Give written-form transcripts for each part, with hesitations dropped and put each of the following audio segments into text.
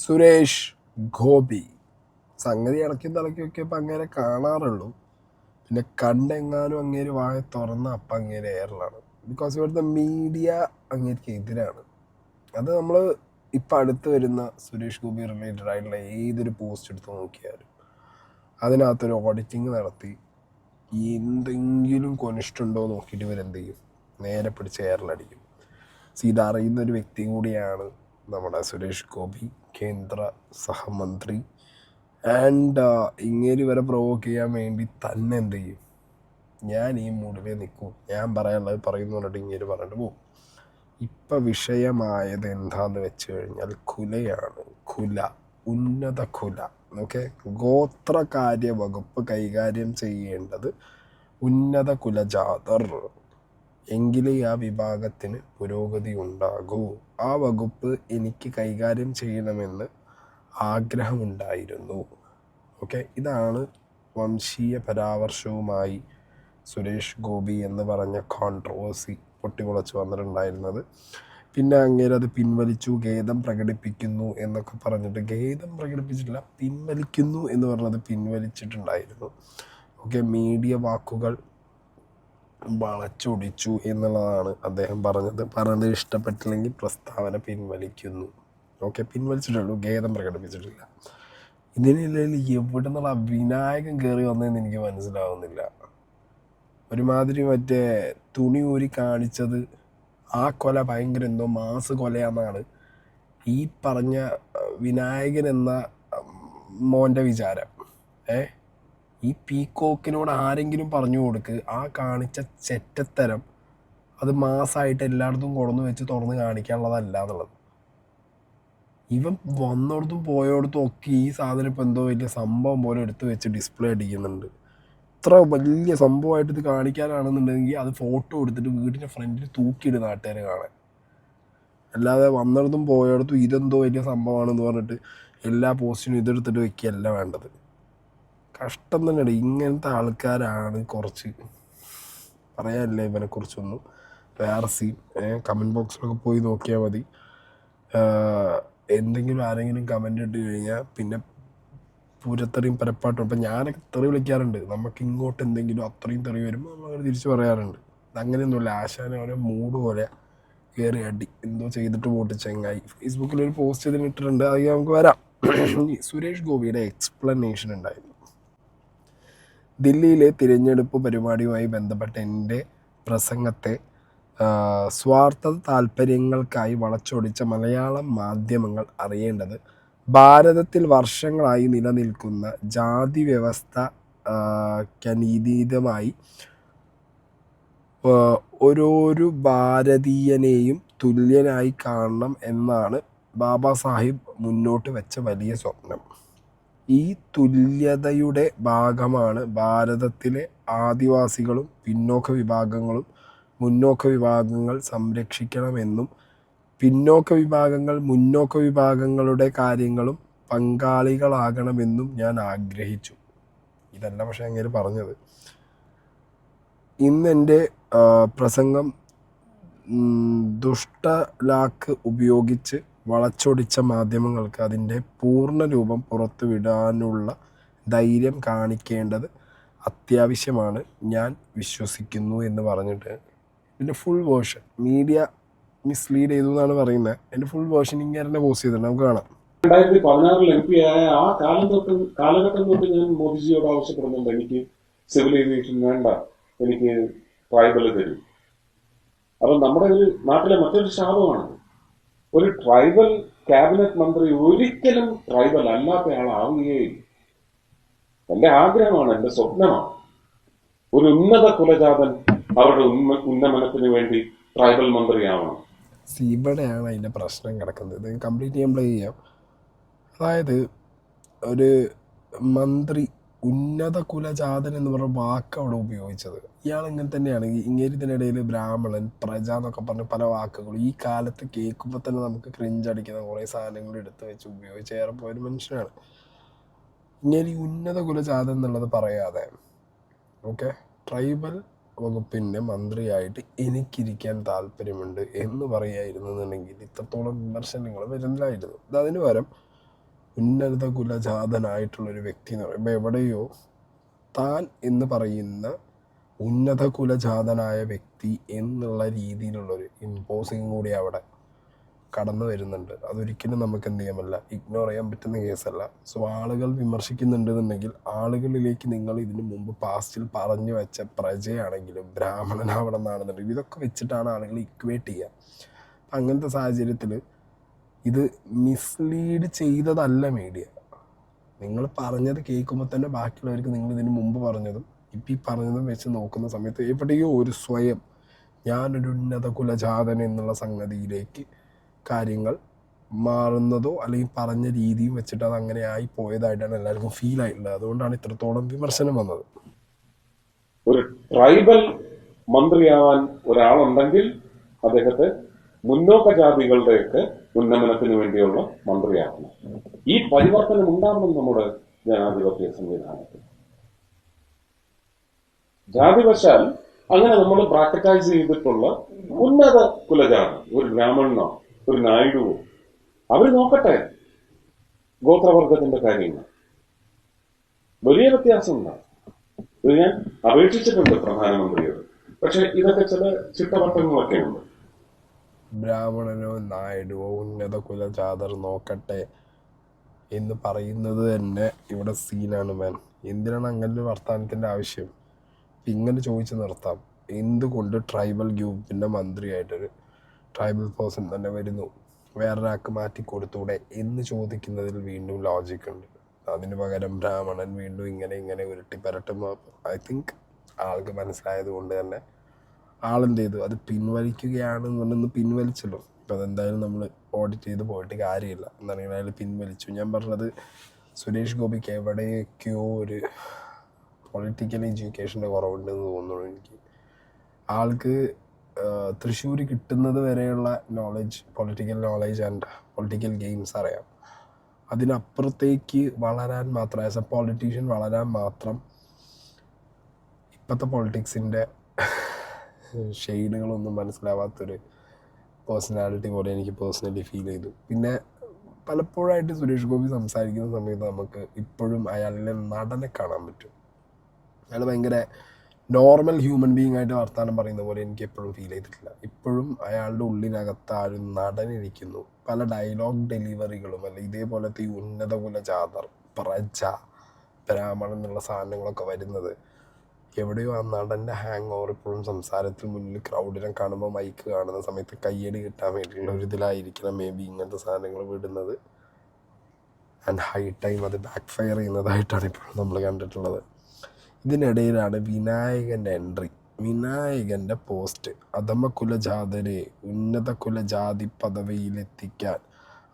സുരേഷ് ഗോപി സംഗതി ഇളക്കി തിളക്കിയൊക്കെ ഇപ്പം അങ്ങനെ കാണാറുള്ളൂ. പിന്നെ കണ്ടെങ്ങാനും അങ്ങേര് വായ തുറന്ന അപ്പം അങ്ങേര് എയറിലാണ്. ബിക്കോസ് ഇവിടുത്തെ മീഡിയ അങ്ങേർക്ക് എതിരാണ്. അത് നമ്മൾ ഇപ്പം അടുത്ത് വരുന്ന സുരേഷ് ഗോപി റിലേറ്റഡ് ആയിട്ടുള്ള ഏതൊരു പോസ്റ്റ് എടുത്ത് നോക്കിയാലും അതിനകത്തൊരു ഓഡിറ്റിങ് നടത്തി എന്തെങ്കിലും കൊനിഷ്ടുണ്ടോ നോക്കിയിട്ട് ഇവരെന്ത് ചെയ്യും, നേരെ പിടിച്ച് എയറിലടിക്കും. ഇതറിയുന്ന ഒരു വ്യക്തിയും കൂടിയാണ് നമ്മുടെ സുരേഷ് ഗോപി, കേന്ദ്ര സഹമന്ത്രി. ആൻഡ് ഇങ്ങനെ വരെ പ്രൊവോക്ക് ചെയ്യാൻ വേണ്ടി തന്നെ എന്ത് ചെയ്യും, ഞാൻ ഈ മൂഡിലേ നിൽക്കും, ഞാൻ പറയാനുള്ളത് പറയുന്നു പറഞ്ഞിട്ട് ഇങ്ങനെ പറഞ്ഞിട്ട് പോകും. ഇപ്പം വിഷയമായത് എന്താന്ന് വെച്ച് കഴിഞ്ഞാൽ കുലയാണ്. കുല, ഉന്നത കുല. ഓക്കെ, ഗോത്രകാര്യ വകുപ്പ് കൈകാര്യം ചെയ്യേണ്ടത് ഉന്നത കുലജാതർ. എങ്കിലേ ആ വിഭാഗത്തിന് പുരോഗതി ഉണ്ടാകൂ. ആ വകുപ്പ് എനിക്ക് കൈകാര്യം ചെയ്യണമെന്ന് ആഗ്രഹമുണ്ടായിരുന്നു. ഓക്കെ, ഇതാണ് വംശീയ പരാമർശവുമായി സുരേഷ് ഗോപി എന്ന് പറഞ്ഞ കോൺട്രവേഴ്സി പൊട്ടിമുളച്ച് വന്നിട്ടുണ്ടായിരുന്നത്. പിന്നെ അങ്ങേര് അത് പിൻവലിച്ചു, ഖേദം പ്രകടിപ്പിക്കുന്നു എന്നൊക്കെ പറഞ്ഞിട്ട്, ഖേദം പ്രകടിപ്പിച്ചിട്ടില്ല, പിൻവലിക്കുന്നു എന്ന് പറഞ്ഞത് പിൻവലിച്ചിട്ടുണ്ടായിരുന്നു. ഓക്കെ, മീഡിയ വാക്കുകൾ വളച്ചൊടിച്ചു എന്നുള്ളതാണ് അദ്ദേഹം പറഞ്ഞത് ഇഷ്ടപ്പെട്ടില്ലെങ്കിൽ പ്രസ്താവന പിൻവലിക്കുന്നു. ഓക്കെ, പിൻവലിച്ചിട്ടുള്ളൂ, ഖേദം പ്രകടിപ്പിച്ചിട്ടില്ല. ഇതിനിടയിൽ എവിടെ നിന്നുള്ള വിനായകൻ കയറി വന്നതെന്ന് എനിക്ക് മനസ്സിലാവുന്നില്ല. ഒരുമാതിരി മറ്റേ തുണി ഊരി കാണിച്ചത് ആ കൊല ഭയങ്കര എന്തോ മാസ് കൊലയാണെന്നാണ് ഈ പറഞ്ഞ വിനായകൻ എന്ന മോൻ്റെ വിചാരം. ഈ പീക്കോക്കിനോട് ആരെങ്കിലും പറഞ്ഞു കൊടുക്ക്, ആ കാണിച്ച ചെറ്റത്തരം അത് മാസമായിട്ട് എല്ലായിടത്തും കൊടന്നു വെച്ച് തുറന്ന് കാണിക്കാനുള്ളതല്ല എന്നുള്ളത്. ഇവൻ വന്നിടത്തും പോയോടത്തും ഒക്കെ ഈ സാധനം ഇപ്പം എന്തോ വലിയ സംഭവം പോലെ എടുത്ത് വെച്ച് ഡിസ്പ്ലേ അടിക്കുന്നുണ്ട്. ഇത്ര വലിയ സംഭവമായിട്ട് ഇത് കാണിക്കാനാണെന്നുണ്ടെങ്കിൽ അത് ഫോട്ടോ എടുത്തിട്ട് വീടിൻ്റെ ഫ്രണ്ടിൽ തൂക്കിയിട് നാട്ടുകാരെ കാണാൻ. അല്ലാതെ വന്നിടത്തും പോയോടത്തും ഇതെന്തോ വലിയ സംഭവമാണെന്ന് പറഞ്ഞിട്ട് എല്ലാ പോസ്റ്റിനും ഇതെടുത്തിട്ട് വെക്കുകയല്ല വേണ്ടത്. കഷ്ടം തന്നെയാണ്. ഇങ്ങനത്തെ ആൾക്കാരാണ് കുറച്ച്, പറയാനില്ല ഇവനെക്കുറിച്ചൊന്നും. വേറെ സീൻ. കമൻറ്റ് ബോക്സിലൊക്കെ പോയി നോക്കിയാൽ മതി. എന്തെങ്കിലും ആരെങ്കിലും കമൻ്റ് ഇട്ട് കഴിഞ്ഞാൽ പിന്നെ പൂരത്തെറിയും പരപ്പാട്ടും. അപ്പം ഞാനൊക്കെ തെറി വിളിക്കാറുണ്ട്. നമുക്ക് ഇങ്ങോട്ട് എന്തെങ്കിലും അത്രയും തെറി വരുമ്പോൾ നമ്മളങ്ങനെ തിരിച്ച് പറയാറുണ്ട്. അങ്ങനെയൊന്നുമില്ല, ആശാനെ അവരെ മൂഡ് പോലെ കയറി അടി എന്തോ ചെയ്തിട്ട് പോട്ട് ചെങ്ങായി. ഫേസ്ബുക്കിലൊരു പോസ്റ്റ് ഇതിനിട്ടിട്ടുണ്ട്, അത് നമുക്ക് വരാം. സുരേഷ് ഗോപിയുടെ എക്സ്പ്ലനേഷൻ ഉണ്ടായിരുന്നു. ദില്ലിയിലെ തിരഞ്ഞെടുപ്പ് പരിപാടിയുമായി ബന്ധപ്പെട്ട എൻ്റെ പ്രസംഗത്തെ സ്വാർത്ഥ താൽപ്പര്യങ്ങൾക്കായി വളച്ചൊടിച്ച മലയാളം മാധ്യമങ്ങൾ അറിയേണ്ടത് ഭാരതത്തിൽ വർഷങ്ങളായി നിലനിൽക്കുന്ന ജാതി വ്യവസ്ഥക്കനീതീതമായി ഓരോരു ഭാരതീയനെയും തുല്യനായി കാണണം എന്നാണ് ബാബാ സാഹിബ് മുന്നോട്ട് വെച്ച വലിയ സ്വപ്നം. ഈ തുല്യതയുടെ ഭാഗമാണ് ഭാരതത്തിലെ ആദിവാസികളും മുന്നോക്ക വിഭാഗങ്ങൾ സംരക്ഷിക്കണമെന്നും പിന്നോക്ക വിഭാഗങ്ങൾ മുന്നോക്ക വിഭാഗങ്ങളുടെ കാര്യങ്ങളും പങ്കാളികളാകണമെന്നും ഞാൻ ആഗ്രഹിച്ചു. ഇതല്ല പക്ഷെ അങ്ങനെ പറഞ്ഞത്. ഇന്നെൻ്റെ പ്രസംഗം ദുഷ്ടലാക്ക് ഉപയോഗിച്ച് വളച്ചൊടിച്ച മാധ്യമങ്ങൾക്ക് അതിൻ്റെ പൂർണ്ണ രൂപം പുറത്തുവിടാനുള്ള ധൈര്യം കാണിക്കേണ്ടത് അത്യാവശ്യമാണ്, ഞാൻ വിശ്വസിക്കുന്നു എന്ന് പറഞ്ഞിട്ട് ഇതിൻ്റെ ഫുൾ വേർഷൻ മീഡിയ മിസ്ലീഡ് ചെയ്തു എന്നാണ് പറയുന്നത്. എൻ്റെ ഫുൾ വേർഷൻ ഇങ്ങനെ പോസ്റ്റ് ചെയ്തിട്ടുണ്ട്, നമുക്ക് കാണാം. 2016 MP ആയ ആ കാലഘട്ടം തൊട്ട് ഞാൻ മോദിജിയോട് ആവശ്യപ്പെടുന്നുണ്ട്, എനിക്ക് സിവിൽ ഏവിയേഷൻ വേണ്ട, എനിക്ക് ട്രൈബൽ തരും. അപ്പൊ നമ്മുടെ ഒരു നാട്ടിലെ മറ്റൊരു ശാപമാണ്, ഒരു ട്രൈബൽ ക്യാബിനറ്റ് മന്ത്രി ഒരിക്കലും ട്രൈബൽ അല്ലാത്ത ആളാവുകയില്ല. എന്റെ ആഗ്രഹമാണ്, എന്റെ സ്വപ്നമാണ്, ഒരു ഉന്നത കുലജാതൻ അവരുടെ ഉന്നമനത്തിന് വേണ്ടി ട്രൈബൽ മന്ത്രിയാവണം. ഇവിടെയാണ് അതിൻ്റെ പ്രശ്നം കിടക്കുന്നത്. കംപ്ലീറ്റ് ചെയ്യാൻ പ്ലേ ചെയ്യാം. അതായത് ഒരു മന്ത്രി, ഉന്നത കുലജാതൻ എന്ന് പറഞ്ഞ വാക്ക് അവിടെ ഉപയോഗിച്ചത്. ഇയാൾ ഇങ്ങനെ തന്നെയാണ്. ഇങ്ങേരിതിനിടയിൽ ബ്രാഹ്മണൻ, പ്രജ എന്നൊക്കെ പറഞ്ഞ പല വാക്കുകളും ഈ കാലത്ത് കേൾക്കുമ്പോൾ തന്നെ നമുക്ക് ക്രിഞ്ചടിക്കുന്ന കുറേ സാധനങ്ങൾ എടുത്ത് വെച്ച് ഉപയോഗിച്ച് ഏറെപ്പോയൊരു മനുഷ്യനാണ്. ഇങ്ങനെ ഈ ഉന്നത കുലജാതൻ എന്നുള്ളത് പറയാതെ ഓക്കെ, ട്രൈബൽ വകുപ്പിൻ്റെ മന്ത്രിയായിട്ട് എനിക്കിരിക്കാൻ താല്പര്യമുണ്ട് എന്ന് പറയുമായിരുന്നെന്നുണ്ടെങ്കിൽ ഇത്രത്തോളം വിമർശനങ്ങൾ വരുന്നില്ലായിരുന്നു. അതിന് പകരം ഉന്നത കുലജാതനായിട്ടുള്ളൊരു വ്യക്തി എന്ന് പറയുമ്പോൾ എവിടെയോ താൻ എന്ന് പറയുന്ന ഉന്നത കുലജാതനായ വ്യക്തി എന്നുള്ള രീതിയിലുള്ളൊരു ഇമ്പോസിങ് കൂടി അവിടെ കടന്നു വരുന്നുണ്ട്. അതൊരിക്കലും നമുക്ക് എന്ത് ചെയ്യാൻ പറ്റില്ല, ഇഗ്നോർ ചെയ്യാൻ പറ്റുന്ന കേസല്ല. സോ ആളുകൾ വിമർശിക്കുന്നുണ്ടെന്നുണ്ടെങ്കിൽ ആളുകളിലേക്ക് നിങ്ങൾ ഇതിനു മുമ്പ് പാസ്റ്റിൽ പറഞ്ഞു വെച്ച പ്രജയാണെങ്കിലും ബ്രാഹ്മണനാവണമെന്നാണെന്നുണ്ടെങ്കിൽ ഇതൊക്കെ വെച്ചിട്ടാണ് ആളുകൾ ഇക്വേറ്റ് ചെയ്യുക. അങ്ങനത്തെ സാഹചര്യത്തിൽ ഇത് മിസ്ലീഡ് ചെയ്തതല്ല മീഡിയ. നിങ്ങൾ പറഞ്ഞത് കേൾക്കുമ്പോൾ തന്നെ ബാക്കിയുള്ളവർക്ക് നിങ്ങൾ ഇതിന് മുമ്പ് പറഞ്ഞതും ഇപ്പം ഈ പറഞ്ഞതും വെച്ച് നോക്കുന്ന സമയത്ത് എവിടെയോ ഒരു സ്വയം ഞാനൊരു ഉന്നത കുലജാതൻ എന്നുള്ള സംഗതിയിലേക്ക് കാര്യങ്ങൾ മാറുന്നതോ അല്ലെങ്കിൽ പറഞ്ഞ രീതിയും വെച്ചിട്ട് അത് അങ്ങനെ ആയി പോയതായിട്ടാണ് എല്ലാവർക്കും ഫീൽ ആയിട്ടുള്ളത്. അതുകൊണ്ടാണ് ഇത്രത്തോളം വിമർശനം വന്നത്. ഒരു ട്രൈബൽ മന്ത്രിയാവാൻ ഒരാളുണ്ടെങ്കിൽ അദ്ദേഹത്തെ മുന്നോക്ക ജാതികളുടെയൊക്കെ ഉന്നമനത്തിന് വേണ്ടിയുള്ള മന്ത്രിയാക്കണം. ഈ പരിവർത്തനം ഉണ്ടാവണം നമ്മുടെ ജനാധിപത്യ സംവിധാനത്തിൽ. ജാതിവശാൽ അങ്ങനെ നമ്മൾ പ്രാക്ടിക്കൈസ് ചെയ്തിട്ടുള്ള ഉന്നത കുലജാതി, ഒരു ബ്രാഹ്മണനോ ഒരു നായിഡുവോ, അവർ നോക്കട്ടെ ഗോത്രവർഗത്തിന്റെ കാര്യങ്ങൾ. വലിയ വ്യത്യാസം ഉണ്ടാകും. ഇത് ഞാൻ അപേക്ഷിച്ചിട്ടുണ്ട് പ്രധാനമന്ത്രിയോട്. പക്ഷെ ഇതൊക്കെ ചില ചിട്ടവട്ടങ്ങളൊക്കെ ഉണ്ട്. ബ്രാഹ്മണനോ നായിഡുവോ ഉന്നത കുലജാതർ നോക്കട്ടെ എന്ന് പറയുന്നത് തന്നെ ഇവിടെ സീനാണ് മാൻ. എന്തിനാണ് അങ്ങനെ ഒരു വർത്തമാനത്തിൻ്റെ ആവശ്യം? ഇങ്ങനെ ചോദിച്ച് നിർത്താം, എന്തുകൊണ്ട് ട്രൈബൽ ഗ്രൂപ്പിൻ്റെ മന്ത്രിയായിട്ടൊരു ട്രൈബൽ പേഴ്സൺ തന്നെ വരുന്നു, വേറൊരാൾക്ക് മാറ്റി കൊടുത്തൂടെ എന്ന് ചോദിക്കുന്നതിൽ വീണ്ടും ലോജിക് ഉണ്ട്. അതിന് പകരം ബ്രാഹ്മണൻ വീണ്ടും ഇങ്ങനെ ഉരുട്ടിപ്പരട്ടുമ്പോൾ ഐ തിങ്ക് ആൾക്ക് മനസ്സിലായത് കൊണ്ട് തന്നെ ആളെന്ത് ചെയ്തു, അത് പിൻവലിക്കുകയാണെന്ന് പറഞ്ഞൊന്ന് പിൻവലിച്ചല്ലോ. ഇപ്പം അതെന്തായാലും നമ്മൾ ഓഡിറ്റ് ചെയ്ത് പോയിട്ട് കാര്യമില്ല. എന്താണെങ്കിൽ അയാൾ പിൻവലിച്ചു. ഞാൻ പറഞ്ഞത് സുരേഷ് ഗോപിക്ക് എവിടെയൊക്കെയോ ഒരു പൊളിറ്റിക്കൽ എഡ്യൂക്കേഷൻ്റെ കുറവുണ്ടെന്ന് തോന്നുന്നു എനിക്ക്. ആൾക്ക് തൃശ്ശൂർ കിട്ടുന്നത് വരെയുള്ള knowledge, political knowledge and political games അറിയാം. അതിനപ്പുറത്തേക്ക് വളരാൻ മാത്രം, ആസ് എ പൊളിറ്റീഷ്യൻ വളരാൻ മാത്രം ഇപ്പോഴത്തെ പൊളിറ്റിക്സിൻ്റെ ഷെയ്ഡുകളൊന്നും മനസ്സിലാവാത്തൊരു പേഴ്സണാലിറ്റി പോലെ എനിക്ക് പേഴ്സണലി ഫീൽ ചെയ്തു. പിന്നെ പലപ്പോഴായിട്ട് സുരേഷ് ഗോപി സംസാരിക്കുന്ന സമയത്ത് നമുക്ക് ഇപ്പോഴും അയാളിലെ നടനെ കാണാൻ പറ്റും. അയാൾ ഭയങ്കര നോർമൽ ഹ്യൂമൻ ബീങ് ആയിട്ട് വർത്തമാനം പറയുന്ന പോലെ എനിക്ക് എപ്പോഴും ഫീൽ ചെയ്തിട്ടില്ല. ഇപ്പോഴും അയാളുടെ ഉള്ളിനകത്ത് ആ ഒരു നടനിരിക്കുന്നു. പല ഡയലോഗ് ഡെലിവറികളും അല്ല ഇതേപോലത്തെ ഈ ഉന്നത കുലജാതർ, പ്രജ, ബ്രാഹ്മണൻ എന്നുള്ള സാധനങ്ങളൊക്കെ വരുന്നത് എവിടെയോ ആ നടൻ്റെ ഹാങ് ഓവർ ഇപ്പോഴും സംസാരത്തിൽ മുന്നിൽ ക്രൗഡിനെ കാണുമ്പോൾ മൈക്ക് കാണുന്ന സമയത്ത് കയ്യടി കിട്ടാൻ വേണ്ടിയുള്ള ഒരു ഇതിലായിരിക്കണം മേ ബി ഇങ്ങനത്തെ സാധനങ്ങൾ വിടുന്നത്. ആൻഡ് ഹൈ ടൈം അത് ബാക്ക് ഫയർ ചെയ്യുന്നതായിട്ടാണ് ഇപ്പോഴും നമ്മൾ കണ്ടിട്ടുള്ളത്. ഇതിനിടയിലാണ് വിനായകൻ്റെ എൻട്രി. വിനായകൻ്റെ പോസ്റ്റ്, അധമ കുലജാതരെ ഉന്നത കുലജാതി പദവിയിലെത്തിക്കാൻ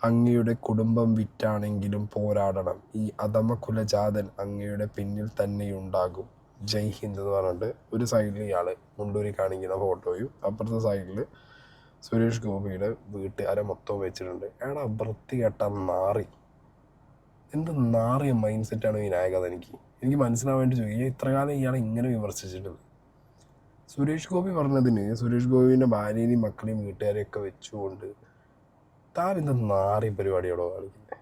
അങ്ങയുടെ കുടുംബം വിറ്റാണെങ്കിലും പോരാടണം. ഈ അധമ കുലജാതൻ അങ്ങയുടെ പിന്നിൽ തന്നെയുണ്ടാകും. ജയ് ഹിന്ദ് എന്ന് പറഞ്ഞിട്ട് ഒരു സൈഡിൽ ഇയാൾ മുണ്ടൂരി കാണിക്കുന്ന ഫോട്ടോയും അപ്പുറത്തെ സൈഡിൽ സുരേഷ് ഗോപിയുടെ വീട്ടുകാരെ മൊത്തവും വെച്ചിട്ടുണ്ട്. എടാ വൃത്തികെട്ട നാറി, എന്ത് നാറിയ മൈൻഡ് സെറ്റാണ് വിനായകൻ. എനിക്ക് മനസ്സിലാവാൻ വേണ്ടി ചോദിക്കുക, ഇത്ര കാലം ഇയാളെ ഇങ്ങനെ വിമർശിച്ചിട്ടുണ്ട്. സുരേഷ് ഗോപി പറഞ്ഞതിന് സുരേഷ് ഗോപിൻ്റെ ഭാര്യയും മക്കളെയും വീട്ടുകാരെയൊക്കെ വെച്ചുകൊണ്ട് താൻ എന്ത് നാറി പരിപാടിയോടോ കാണിക്കുന്നത്?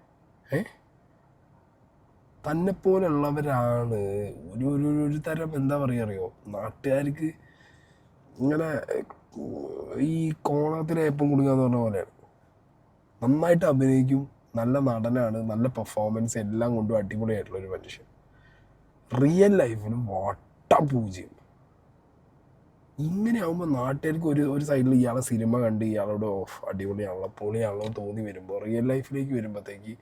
തന്നെപ്പോലുള്ളവരാണ് ഒരു തരം എന്താ പറയുക അറിയോ, നാട്ടുകാർക്ക് ഇങ്ങനെ ഈ കോണത്തിലെ ഏപ്പം കൊടുക്കാന്ന് പറഞ്ഞ പോലെയാണ്. നന്നായിട്ട് അഭിനയിക്കും, നല്ല നടനാണ്, നല്ല പെർഫോമൻസ് എല്ലാം കൊണ്ടും അടിപൊളിയായിട്ടുള്ളൊരു മനുഷ്യൻ. റിയൽ ലൈഫിലും പൂജ്യം. ഇങ്ങനെ ആകുമ്പോൾ നാട്ടുകാർക്ക് ഒരു സൈഡിൽ ഇയാളെ സിനിമ കണ്ട് ഇയാളോട് അടിപൊളിയാണല്ലോ പൊളിയാണല്ലോ തോന്നി വരുമ്പോൾ റിയൽ ലൈഫിലേക്ക് വരുമ്പോഴത്തേക്ക്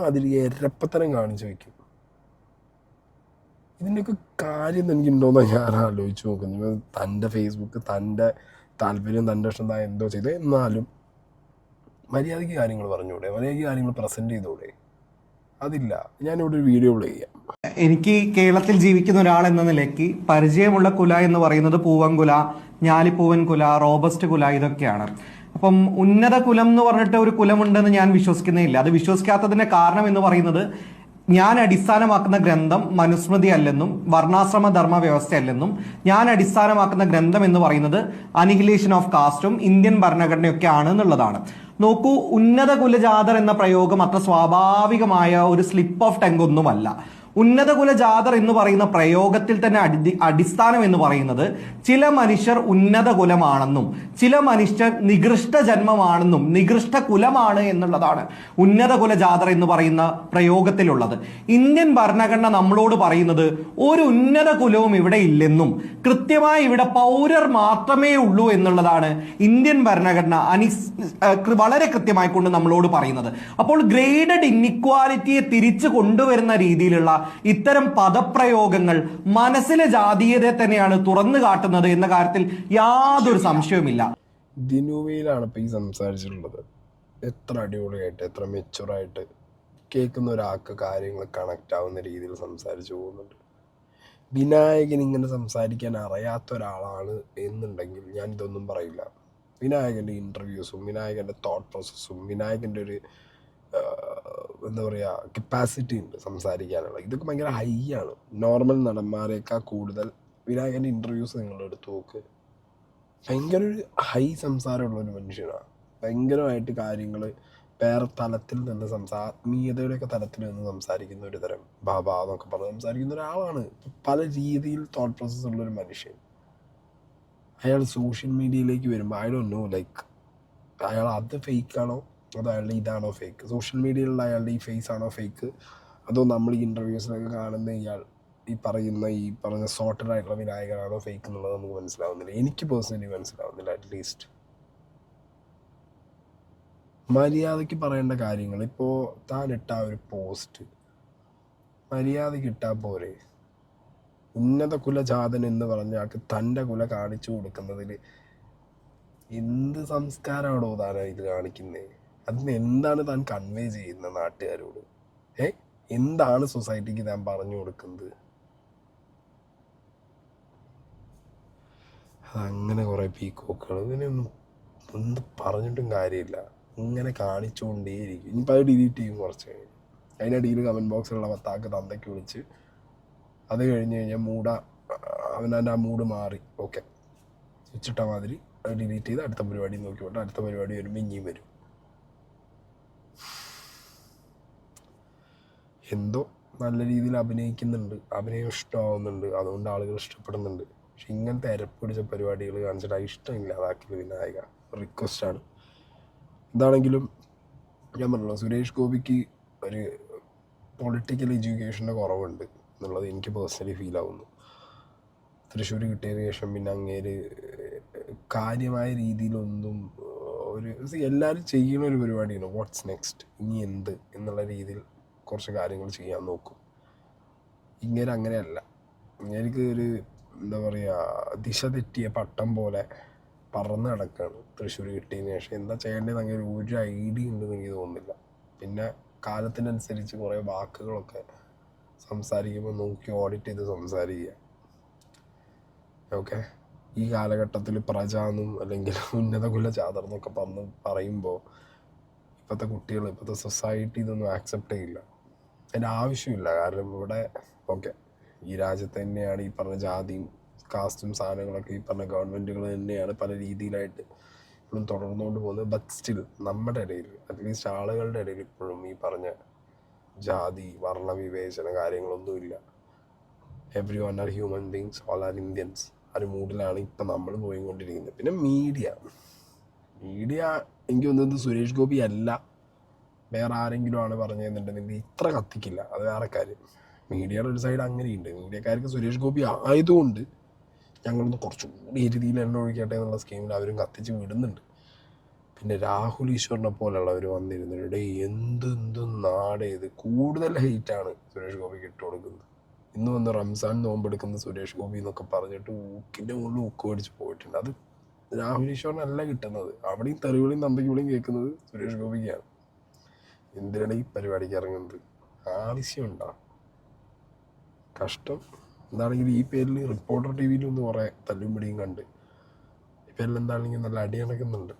അതിൽ എരപ്പത്തരം കാണിച്ചു വയ്ക്കും. ഇതിൻ്റെയൊക്കെ കാര്യം എനിക്കുണ്ടോയെന്നാണ് ഞാൻ ആലോചിച്ച് നോക്കുന്നത്. തൻ്റെ ഫേസ്ബുക്ക്, തൻ്റെ താല്പര്യം, തൻ്റെ ഇഷ്ടം താൻ എന്തോ ചെയ്ത്, എന്നാലും മര്യാദയ്ക്ക് കാര്യങ്ങൾ പറഞ്ഞുകൂടെ, മര്യാദയ്ക്ക് കാര്യങ്ങൾ പ്രസൻറ്റ് ചെയ്തുകൂടെ? അതില്ല. ഞാനിവിടെ ഒരു വീഡിയോ പ്ലേ ചെയ്യാം. എനിക്ക് കേരളത്തിൽ ജീവിക്കുന്ന ഒരാൾ എന്ന നിലയ്ക്ക് പരിചയമുള്ള കുല എന്ന് പറയുന്നത് പൂവൻകുല, ഞാലിപ്പൂവൻ കുല, റോബസ്റ്റ് കുല, ഇതൊക്കെയാണ്. അപ്പം ഉന്നത കുലം എന്ന് പറഞ്ഞിട്ട് ഒരു കുലമുണ്ടെന്ന് ഞാൻ വിശ്വസിക്കുന്നില്ല. അത് വിശ്വസിക്കാത്തതിന്റെ കാരണം എന്ന് പറയുന്നത് ഞാൻ അടിസ്ഥാനമാക്കുന്ന ഗ്രന്ഥം മനുസ്മൃതി അല്ലെന്നും വർണ്ണാശ്രമ ധർമ്മ വ്യവസ്ഥയല്ലെന്നും ഞാൻ അടിസ്ഥാനമാക്കുന്ന ഗ്രന്ഥം എന്ന് പറയുന്നത് അനിഹിലേഷൻ ഓഫ് കാസ്റ്റും ഇന്ത്യൻ ഭരണഘടനയൊക്കെ ആണ് എന്നുള്ളതാണ്. നോക്കൂ, ഉന്നത കുലജാതർ എന്ന പ്രയോഗം അത്ര സ്വാഭാവികമായ ഒരു സ്ലിപ്പ് ഓഫ് ടങ് ഒന്നുമല്ല. ഉന്നത കുലജാതർ എന്ന് പറയുന്ന പ്രയോഗത്തിൽ തന്നെ അടിസ്ഥാനം എന്ന് പറയുന്നത് ചില മനുഷ്യർ ഉന്നത കുലമാണെന്നും ചില മനുഷ്യർ നികൃഷ്ട ജന്മമാണെന്നും നികൃഷ്ട കുലമാണ് എന്നുള്ളതാണ് ഉന്നത കുലജാതർ എന്ന് പറയുന്ന പ്രയോഗത്തിലുള്ളത്. ഇന്ത്യൻ ഭരണഘടന നമ്മളോട് പറയുന്നത് ഒരു ഉന്നത കുലവും ഇവിടെ ഇല്ലെന്നും കൃത്യമായി ഇവിടെ പൗരർ മാത്രമേ ഉള്ളൂ എന്നുള്ളതാണ് ഇന്ത്യൻ ഭരണഘടന വളരെ കൃത്യമായി കൊണ്ട് നമ്മളോട് പറയുന്നത്. അപ്പോൾ ഗ്രേഡഡ് ഇൻഇക്വാലിറ്റിയെ തിരിച്ചു കൊണ്ടുവരുന്ന രീതിയിലുള്ള ഇത്തരം പദപ്രയോഗങ്ങൾ മനസ്സിലെ ജാതീയതയെ തന്നെയാണ് തുറന്നു കാട്ടുന്നത് എന്ന കാര്യത്തിൽ യാതൊരു സംശയവുമില്ല. ദിനുവയിലാണ് ഇപ്പൊ ഈ സംസാരിച്ചിട്ടുള്ളത്. എത്ര അടിപൊളിയായിട്ട് എത്ര മെച്ചുറായിട്ട് കേൾക്കുന്ന ഒരാൾക്ക് കാര്യങ്ങൾ കണക്ട് ആവുന്ന രീതിയിൽ സംസാരിച്ചു പോകുന്നുണ്ട്. വിനായകൻ ഇങ്ങനെ സംസാരിക്കാൻ അറിയാത്ത ഒരാളാണ് എന്നുണ്ടെങ്കിൽ ഞാൻ ഇതൊന്നും പറയില്ല. വിനായകൻ്റെ ഇൻ്റർവ്യൂസും വിനായകൻ്റെ തോട്ട് പ്രോസസ്സും വിനായകൻ്റെ ഒരു എന്താ പറയുക കപ്പാസിറ്റി ഉണ്ട് സംസാരിക്കാനുള്ള. ഇതൊക്കെ ഭയങ്കര ഹൈ ആണ്. നോർമൽ നടന്മാരെക്കാൾ കൂടുതൽ വിനായകൻ്റെ ഇൻ്റർവ്യൂസ് നിങ്ങൾ എടുത്തു നോക്ക്. ഭയങ്കര ഒരു ഹൈ സംസാരമുള്ള ഒരു മനുഷ്യനാണ്. ഭയങ്കരമായിട്ട് കാര്യങ്ങൾ വേറെ തലത്തിൽ നിന്ന് ആത്മീയതയുടെയൊക്കെ തലത്തിൽ നിന്ന് സംസാരിക്കുന്ന ഒരു തരം ബാബ എന്നൊക്കെ പറഞ്ഞ് സംസാരിക്കുന്ന ഒരാളാണ്. പല രീതിയിൽ തോട്ട് പ്രോസസ്സ് ഉള്ളൊരു മനുഷ്യൻ. അയാൾ സോഷ്യൽ മീഡിയയിലേക്ക് വരുമ്പോൾ ഐ ഡോണ്ട് നോ ലൈക്ക് അയാൾ അത് ഫേക്കാണോ അതോ അയാളുടെ ഇതാണോ ഫേക്ക്? സോഷ്യൽ മീഡിയയിലുള്ള അയാളുടെ ഈ ഫേസ് ആണോ ഫേക്ക്? അതോ നമ്മൾ ഈ ഇൻ്റർവ്യൂസിലൊക്കെ കാണുന്ന ഇയാൾ ഈ പറഞ്ഞ സോർട്ടഡ് ആയിട്ടുള്ള വിനായകനാണോ ഫേക്ക് എന്നുള്ളത് നമുക്ക് മനസ്സിലാവുന്നില്ല. എനിക്ക് പേഴ്സണലി മനസ്സിലാവുന്നില്ല. അറ്റ്ലീസ്റ്റ് മര്യാദയ്ക്ക് പറയേണ്ട കാര്യങ്ങൾ ഇപ്പോൾ താൻ ഇട്ട ഒരു പോസ്റ്റ് മര്യാദയ്ക്ക് ഇട്ടാൽ പോരെ? ഉന്നത കുലജാതൻ എന്ന് പറഞ്ഞാൽ തൻ്റെ കുല കാണിച്ചു കൊടുക്കുന്നതിൽ എന്ത് സംസ്കാരമാണോ താൻ ഇത് കാണിക്കുന്നത്? അതിന് എന്താണ് താൻ കൺവേ ചെയ്യുന്നത് നാട്ടുകാരോട്? എന്താണ് സൊസൈറ്റിക്ക് താൻ പറഞ്ഞു കൊടുക്കുന്നത്? അങ്ങനെ കുറേ പീക്കോക്കുകൾ ഇതിനൊന്നും എന്ത് പറഞ്ഞിട്ടും കാര്യമില്ല. ഇങ്ങനെ കാണിച്ചുകൊണ്ടേയിരിക്കും. ഇനിയിപ്പോൾ അത് ഡിലീറ്റ് ചെയ്യും കുറച്ച് കഴിഞ്ഞ്. അതിനിടയിൽ കമൻറ്റ് ബോക്സിലുള്ള പത്താക്ക് തന്തയ്ക്ക് വിളിച്ച് അത് കഴിഞ്ഞ് കഴിഞ്ഞാൽ അവനവൻ്റെ ആ മൂഡ് മാറി ഓക്കെ വെച്ചിട്ട മാതിരി അത് ഡിലീറ്റ് ചെയ്ത് അടുത്ത പരിപാടി നോക്കിക്കോട്ടെ. അടുത്ത പരിപാടി വരുമ്പോൾ ഇനിയും വരും. എന്തോ നല്ല രീതിയിൽ അഭിനയിക്കുന്നുണ്ട്, അഭിനയം ഇഷ്ടമാവുന്നുണ്ട്, അതുകൊണ്ട് ആളുകൾ ഇഷ്ടപ്പെടുന്നുണ്ട്. പക്ഷെ ഇങ്ങനത്തെ എരപ്പിടിച്ച പരിപാടികൾ കാണിച്ചിട്ട് ആ ഇഷ്ടമില്ല അതാക്കിയത് വിനായക. റിക്വസ്റ്റാണ്. എന്താണെങ്കിലും ഞാൻ പറഞ്ഞല്ലോ, സുരേഷ് ഗോപിക്ക് ഒരു പൊളിറ്റിക്കൽ എഡ്യൂക്കേഷൻ്റെ കുറവുണ്ട് എന്നുള്ളത് എനിക്ക് പേഴ്സണലി ഫീൽ ആവുന്നു. തൃശ്ശൂർ കിട്ടിയതിന് ശേഷം പിന്നെ അങ്ങേര് കാര്യമായ രീതിയിലൊന്നും എല്ലാവരും ചെയ്യുന്ന ഒരു പരിപാടിയാണ് വാട്ട്സ് നെക്സ്റ്റ്, ഇനി എന്ത് എന്നുള്ള രീതിയിൽ കുറച്ച് കാര്യങ്ങൾ ചെയ്യാൻ നോക്കും. ഇങ്ങനെ അങ്ങനെയല്ല. എനിക്ക് ഒരു എന്താ പറയുക ദിശ തെറ്റിയ പട്ടം പോലെ പറന്ന് കിടക്കുകയാണ് തൃശ്ശൂർ കിട്ടിയതിന് ശേഷം. എന്താ ചെയ്യേണ്ടത് അങ്ങനെ ഒരു ഐഡിയ ഉണ്ടെന്ന് എനിക്ക് തോന്നുന്നില്ല. പിന്നെ കാലത്തിനനുസരിച്ച് കുറേ വാക്കുകളൊക്കെ സംസാരിക്കുമ്പോൾ നോക്കി ഓഡിറ്റ് ചെയ്ത് സംസാരിക്കുക. ഓക്കെ, ഈ കാലഘട്ടത്തിൽ പ്രജാന്നും അല്ലെങ്കിൽ ഉന്നത കുലജാതർ എന്നൊക്കെ പറയുമ്പോൾ ഇപ്പോഴത്തെ കുട്ടികൾ ഇപ്പോഴത്തെ സൊസൈറ്റി ഇതൊന്നും ആക്സെപ്റ്റ് ചെയ്യില്ല. അതിൻ്റെ ആവശ്യമില്ല. കാരണം ഇവിടെ ഓക്കെ ഈ രാജ്യത്ത് തന്നെയാണ് ഈ പറഞ്ഞ ജാതിയും കാസ്റ്റും സാധനങ്ങളൊക്കെ ഈ പറഞ്ഞ ഗവൺമെൻറ്റുകൾ തന്നെയാണ് പല രീതിയിലായിട്ട് ഇപ്പോഴും തുടർന്നുകൊണ്ട് പോകുന്നത്. ബട്ട് സ്റ്റിൽ നമ്മുടെ ഇടയിൽ അറ്റ്ലീസ്റ്റ് ആളുകളുടെ ഇടയിൽ ഇപ്പോഴും ഈ പറഞ്ഞ ജാതി വർണ്ണ വിവേചന കാര്യങ്ങളൊന്നുമില്ല. Everyone are human beings, all are Indians. ആ ഒരു മൂഡിലാണ് ഇപ്പം നമ്മൾ പോയിക്കൊണ്ടിരിക്കുന്നത്. പിന്നെ മീഡിയ എനിക്ക് തോന്നുന്നത് സുരേഷ് ഗോപി അല്ല വേറെ ആരെങ്കിലും ആണ് പറഞ്ഞതെന്നുണ്ടെങ്കിൽ ഇത്ര കത്തിക്കില്ല. അത് വേറെ കാര്യം. മീഡിയയുടെ ഒരു സൈഡ് അങ്ങനെയുണ്ട്. മീഡിയക്കാർക്ക് സുരേഷ് ഗോപി ആയതുകൊണ്ട് ഞങ്ങളൊന്ന് കുറച്ചുകൂടി രീതിയിൽ എണ്ണ ഒഴിക്കട്ടെ എന്നുള്ള സ്കീമിൽ അവരും കത്തിച്ച് വിടുന്നുണ്ട്. പിന്നെ രാഹുൽ ഈശ്വറിനെ പോലുള്ളവർ വന്നിരുന്നിട്ട് എന്തും നാടേത് കൂടുതൽ ഹെയ്റ്റാണ് സുരേഷ് ഗോപിക്ക് ഇട്ട് കൊടുക്കുന്നത്. ഇന്ന് വന്ന് റംസാൻ നോമ്പെടുക്കുന്ന സുരേഷ് ഗോപി എന്നൊക്കെ പറഞ്ഞിട്ട് ഊക്കിൻ്റെ മുകളിൽ ഊക്ക് മേടിച്ച് പോയിട്ടുണ്ട്. അത് രാഹുൽ ഈശ്വറിനല്ല കിട്ടുന്നത്. അവിടെയും തെറിവിളിയും തന്തയ്ക്കുവിളിയും കേൾക്കുന്നത് സുരേഷ് ഗോപിക്കാണ്. എന്തിനാണ് ഈ പരിപാടിക്ക് ഇറങ്ങുന്നത്? ആവശ്യമുണ്ടോ? കഷ്ടം. എന്താണെങ്കിൽ ഈ പേരിൽ റിപ്പോർട്ടർ TV-യിൽ ഒന്ന് കുറേ തല്ലും പിടിയും കണ്ട് ഈ പേരിൽ എന്താണെങ്കിൽ നല്ല അടി നടക്കുന്നുണ്ട്.